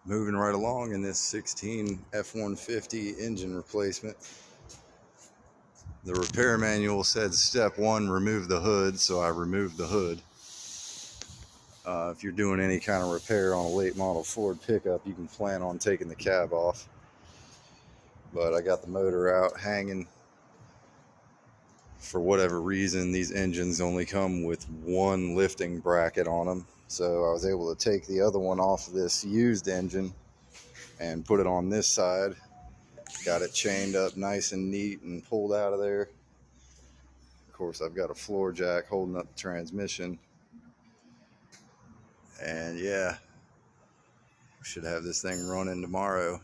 Moving right along in this 16 F150 engine replacement. The repair manual said step one, remove the hood, so I removed the hood. If you're doing any kind of repair on a late model Ford pickup, you can plan on taking the cab off. But I got the motor out hanging. For whatever reason, these engines only come with one lifting bracket on them. So I was able to take the other one off of this used engine and put it on this side. Got it chained up nice and neat and pulled out of there. Of course, I've got a floor jack holding up the transmission. And yeah, should have this thing running tomorrow.